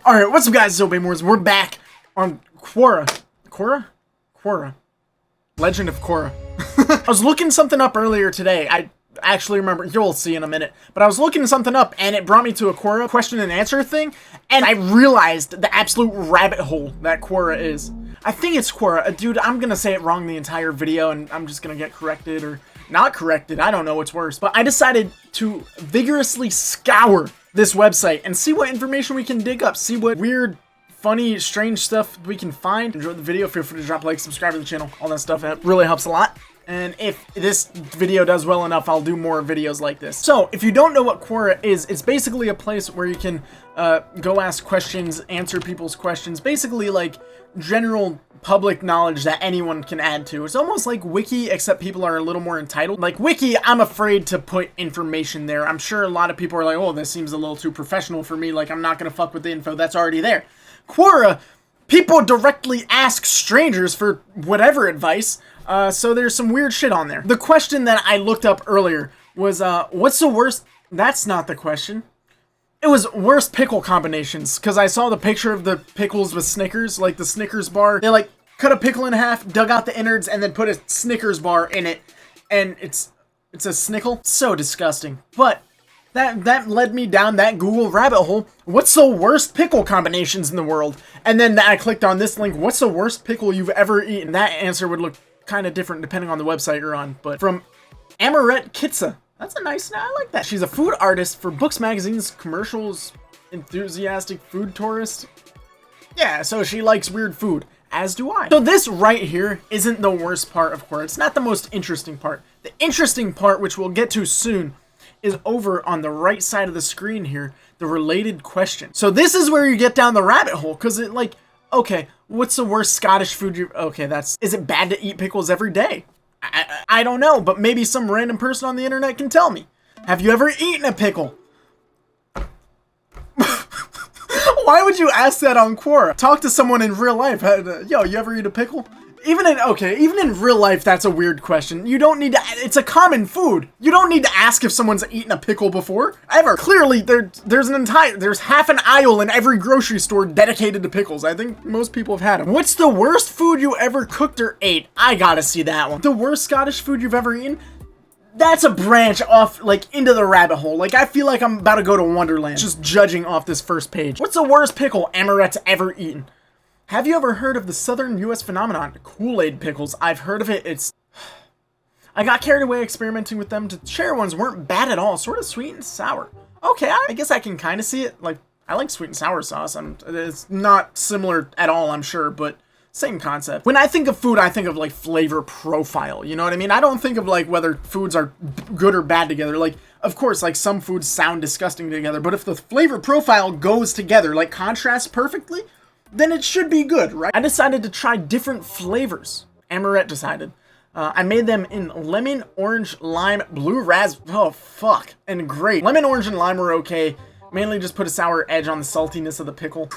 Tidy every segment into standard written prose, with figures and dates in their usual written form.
Alright, what's up guys, it's mealworms. We're back on Quora. Quora? Legend of Quora. I was looking something up earlier today. I actually remember, you'll see in a minute, but I was looking something up and it brought me to a Quora question and answer thing, and I realized the absolute rabbit hole that Quora is. I think it's Quora. Dude, I'm gonna say it wrong the entire video and I'm just gonna get corrected or not corrected. I don't know what's worse, but I decided to vigorously scour this website and see what information we can dig up, see what weird, funny, strange stuff we can find. Enjoy the video, feel free to drop a like, subscribe to the channel, all that stuff. It really helps a lot. And if this video does well enough, I'll do more videos like this. So, if you don't know what Quora is, it's basically a place where you can go ask questions, answer people's questions, basically like general public knowledge that anyone can add to. It's almost like Wiki, except people are a little more entitled. Like Wiki, I'm afraid to put information there. I'm sure a lot of people are like, oh, this seems a little too professional for me, like I'm not gonna fuck with the info that's already there. Quora, people directly ask strangers for whatever advice, so there's some weird shit on there. The question that I looked up earlier was, what's the worst... That's not the question. It was worst pickle combinations, because I saw the picture of the pickles with Snickers, like the Snickers bar. They like cut a pickle in half, dug out the innards, and then put a Snickers bar in it, and it's a snickle. So disgusting. But that led me down that Google rabbit hole. What's the worst pickle combinations in the world? And then I clicked on this link. What's the worst pickle you've ever eaten? That answer would look kind of different depending on the website you're on. But from Amaret Kitsa. That's a nice, I like that. She's a food artist for books, magazines, commercials, enthusiastic food tourist. Yeah, so she likes weird food, as do I. So this right here isn't the worst part of Quora. It's not the most interesting part. The interesting part, which we'll get to soon, is over on the right side of the screen here, the related question. So this is where you get down the rabbit hole, because it like, okay, what's the worst Scottish food you... Okay, is it bad to eat pickles every day? I don't know, but maybe some random person on the internet can tell me. Have you ever eaten a pickle? Why would you ask that on Quora? Talk to someone in real life. Yo, you ever eat a pickle? Even in real life, that's a weird question. You don't need to, it's a common food. You don't need to ask if someone's eaten a pickle before, ever. Clearly, there's half an aisle in every grocery store dedicated to pickles. I think most people have had them. What's the worst food you ever cooked or ate? I gotta see that one. The worst Scottish food you've ever eaten? That's a branch off, like, into the rabbit hole. Like, I feel like I'm about to go to Wonderland, just judging off this first page. What's the worst pickle Amaret's ever eaten? Have you ever heard of the southern U.S. phenomenon, Kool-Aid pickles? I've heard of it. I got carried away experimenting with them. The cherry ones weren't bad at all, sort of sweet and sour. Okay, I guess I can kind of see it. Like, I like sweet and sour sauce. It's not similar at all, I'm sure, but same concept. When I think of food, I think of, like, flavor profile, you know what I mean? I don't think of, like, whether foods are good or bad together. Like, of course, like, some foods sound disgusting together, but if the flavor profile goes together, like, contrasts perfectly, then it should be good, right? I decided to try different flavors. Amaret decided. I made them in lemon, orange, lime, blue raspberry, oh fuck, and grape. Lemon, orange, and lime were okay. Mainly just put a sour edge on the saltiness of the pickle.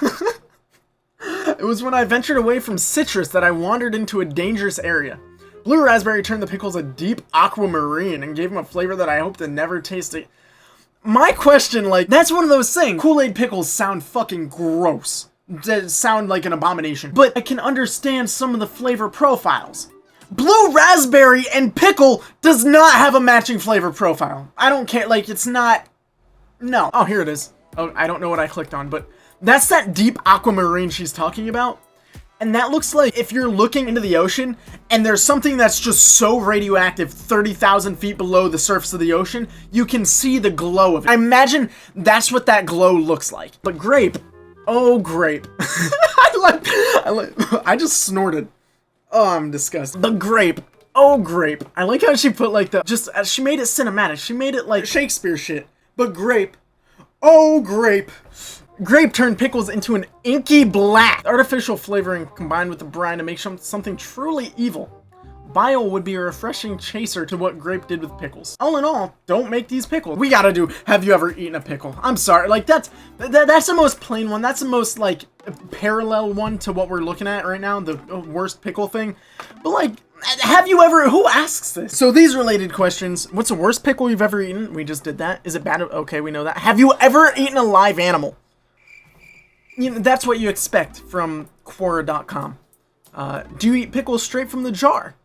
It was when I ventured away from citrus that I wandered into a dangerous area. Blue raspberry turned the pickles a deep aquamarine and gave them a flavor that I hope to never taste it. My question, like, that's one of those things. Kool-Aid pickles sound fucking gross. That sound like an abomination, but I can understand some of the flavor profiles. Blue raspberry and pickle does not have a matching flavor profile. I don't care, like, it's not, no. Oh, here it is. Oh, I don't know what I clicked on, but that's that deep aquamarine she's talking about. And that looks like if you're looking into the ocean and there's something that's just so radioactive 30,000 feet below the surface of the ocean, you can see the glow of it. I imagine that's what that glow looks like. But grape. Oh, grape. I just snorted. Oh, I'm disgusted. The grape. Oh, grape. I like how she put like she made it cinematic. She made it like Shakespeare shit. But grape. Oh, grape. Grape turned pickles into an inky black. Artificial flavoring combined with the brine to make something truly evil. Bile would be a refreshing chaser to what grape did with pickles. All in all, don't make these pickles. We gotta do, have you ever eaten a pickle? I'm sorry, like that's the most plain one. That's the most like parallel one to what we're looking at right now, the worst pickle thing. But like, have you ever, who asks this? So these related questions, what's the worst pickle you've ever eaten? We just did that. Is it bad? Okay, we know that. Have you ever eaten a live animal? You know, that's what you expect from Quora.com. Do you eat pickles straight from the jar?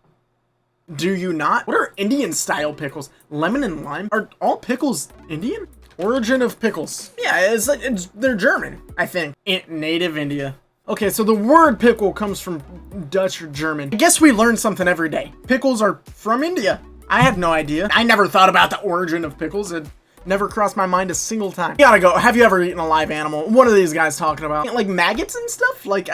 Do you not? What are Indian-style pickles? Lemon and lime? Are all pickles Indian? Origin of pickles. Yeah, they're German, I think. Native India. Okay, so the word pickle comes from Dutch or German. I guess we learn something every day. Pickles are from India. I had no idea. I never thought about the origin of pickles. It never crossed my mind a single time. You gotta go. Have you ever eaten a live animal? What are these guys talking about? Like maggots and stuff? Like,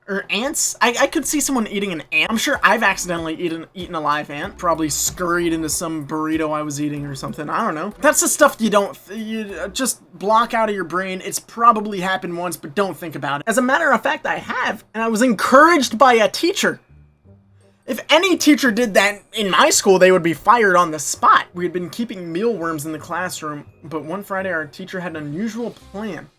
or ants? I could see someone eating an ant. I'm sure I've accidentally eaten a live ant. Probably scurried into some burrito I was eating or something. I don't know. That's the stuff you just block out of your brain. It's probably happened once, but don't think about it. As a matter of fact, I have, and I was encouraged by a teacher. If any teacher did that in my school, they would be fired on the spot. We had been keeping mealworms in the classroom, but one Friday our teacher had an unusual plan.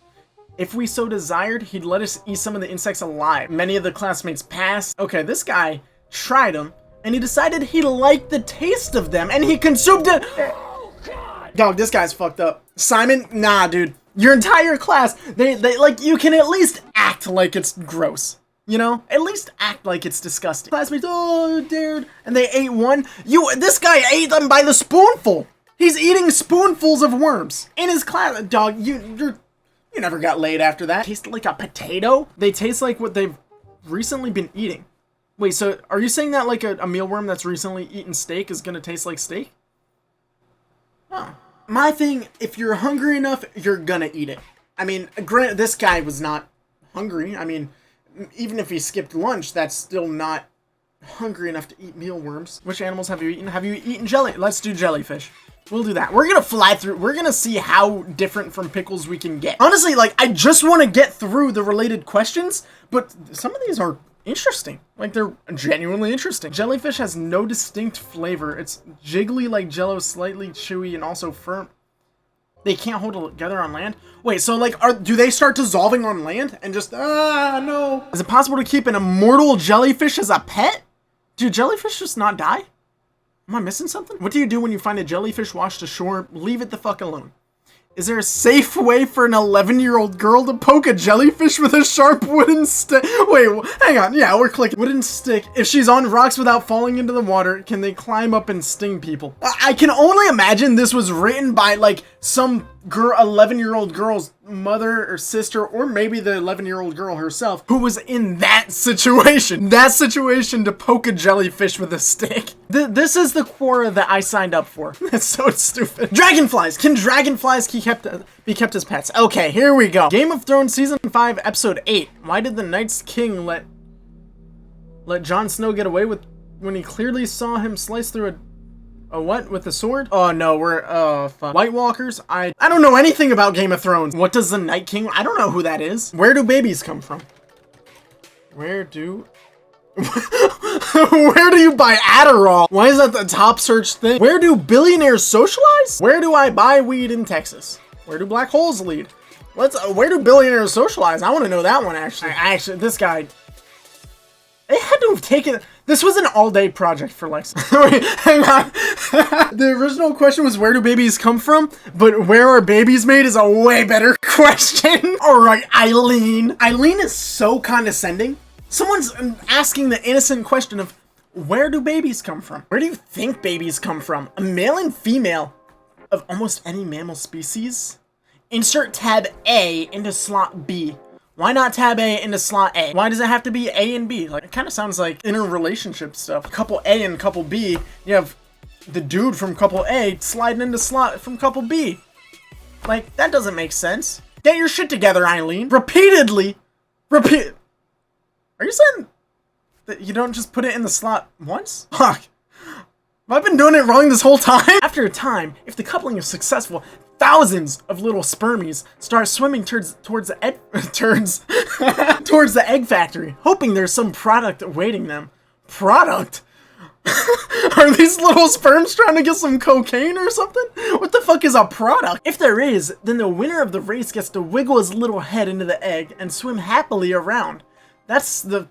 If we so desired, he'd let us eat some of the insects alive. Many of the classmates passed. Okay, this guy tried them, and he decided he liked the taste of them, and he consumed it. Oh, God. Dog, this guy's fucked up. Simon, nah, dude. Your entire class, they like, you can at least act like it's gross. You know? At least act like it's disgusting. Classmates, oh, dude. And they ate one. This guy ate them by the spoonful. He's eating spoonfuls of worms. In his class, dog, you never got laid after that. Taste like a potato? They taste like what they've recently been eating. Wait, so are you saying that like a mealworm that's recently eaten steak is gonna taste like steak? Oh. My thing, if you're hungry enough, you're gonna eat it. I mean, granted, this guy was not hungry. I mean, even if he skipped lunch, that's still not hungry enough to eat mealworms. Which animals have you eaten? Have you eaten jelly? Let's do jellyfish. We'll do that. We're gonna fly through. We're gonna see how different from pickles we can get. Honestly, like, I just want to get through the related questions, but some of these are interesting. Like, they're genuinely interesting. Jellyfish has no distinct flavor. It's jiggly like Jello, slightly chewy, and also firm. They can't hold it together on land? Wait, so, like, do they start dissolving on land? And just, no. Is it possible to keep an immortal jellyfish as a pet? Do jellyfish just not die? Am I missing something? What do you do when you find a jellyfish washed ashore? Leave it the fuck alone. Is there a safe way for an 11-year-old girl to poke a jellyfish with a sharp wooden stick? Wait, hang on. Yeah, we're clicking. Wooden stick. If she's on rocks without falling into the water, can they climb up and sting people? I can only imagine this was written by, like, some 11-year-old girl's mother or sister, or maybe the 11-year-old girl herself, who was in that situation. That situation to poke a jellyfish with a stick. This is the Quora that I signed up for. That's so stupid. Dragonflies. Can dragonflies be kept as pets? Okay, here we go. Game of Thrones Season 5, Episode 8. Why did the Night's King let Jon Snow get away with when he clearly saw him slice through a what? With the sword? Oh no, fuck. White Walkers? I don't know anything about Game of Thrones. What does the Night King? I don't know who that is. Where do babies come from? Where do you buy Adderall? Why is that the top search thing? Where do billionaires socialize? Where do I buy weed in Texas? Where do black holes lead? Where do billionaires socialize? I want to know that one, actually. This guy, they had to have taken... This was an all-day project for Lex. Wait, hang on. The original question was, where do babies come from? But where are babies made is a way better question. All right, Eileen. Eileen is so condescending. Someone's asking the innocent question of, where do babies come from? Where do you think babies come from? A male and female of almost any mammal species? Insert tab A into slot B. Why not tab A into slot A? Why does it have to be A and B? Like, it kind of sounds like interrelationship stuff. Couple A and couple B, you have the dude from couple A sliding into slot from couple B. Like, that doesn't make sense. Get your shit together, Eileen. Repeatedly. Are you saying that you don't just put it in the slot once? Fuck. Have I been doing it wrong this whole time? After a time, if the coupling is successful, thousands of little spermies start swimming towards the egg factory, hoping there's some product awaiting them. Product? Are these little sperms trying to get some cocaine or something? What the fuck is a product? If there is, then the winner of the race gets to wiggle his little head into the egg and swim happily around. That's the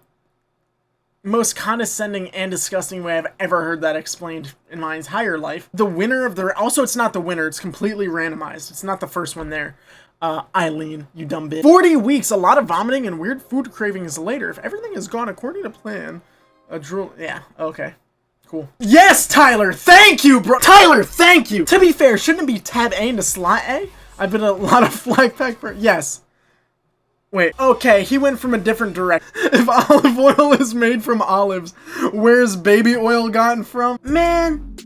most condescending and disgusting way I've ever heard that explained in my entire life. The winner of the... Also, it's not the winner. It's completely randomized. It's not the first one there. Eileen, you dumb bitch. 40 weeks, a lot of vomiting and weird food cravings later. If everything has gone according to plan, a drool, yeah, okay. Cool. Yes, Tyler, thank you, bro. Tyler, thank you. To be fair, shouldn't it be tab A into slot A? I've been a lot of flag pack for, yes. Wait, okay, he went from a different direction. If olive oil is made from olives, where's baby oil gotten from? Man,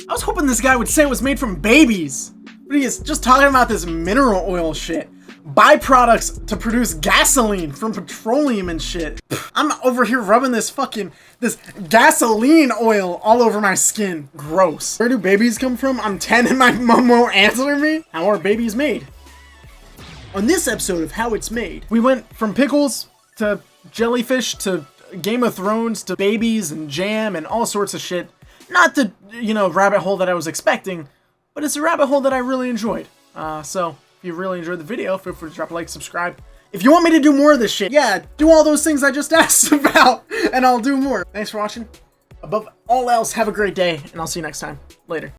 I was hoping this guy would say it was made from babies. But he is just talking about this mineral oil shit. Byproducts to produce gasoline from petroleum and shit. I'm over here rubbing this gasoline oil all over my skin. Gross. Where do babies come from? I'm 10 and my mom won't answer me? How are babies made? On this episode of How It's Made, we went from pickles to jellyfish to Game of Thrones to babies and jam and all sorts of shit. Not the, rabbit hole that I was expecting, but it's a rabbit hole that I really enjoyed. So if you really enjoyed the video, feel free to drop a like, subscribe. If you want me to do more of this shit, yeah, do all those things I just asked about, and I'll do more. Thanks for watching. Above all else, have a great day, and I'll see you next time. Later.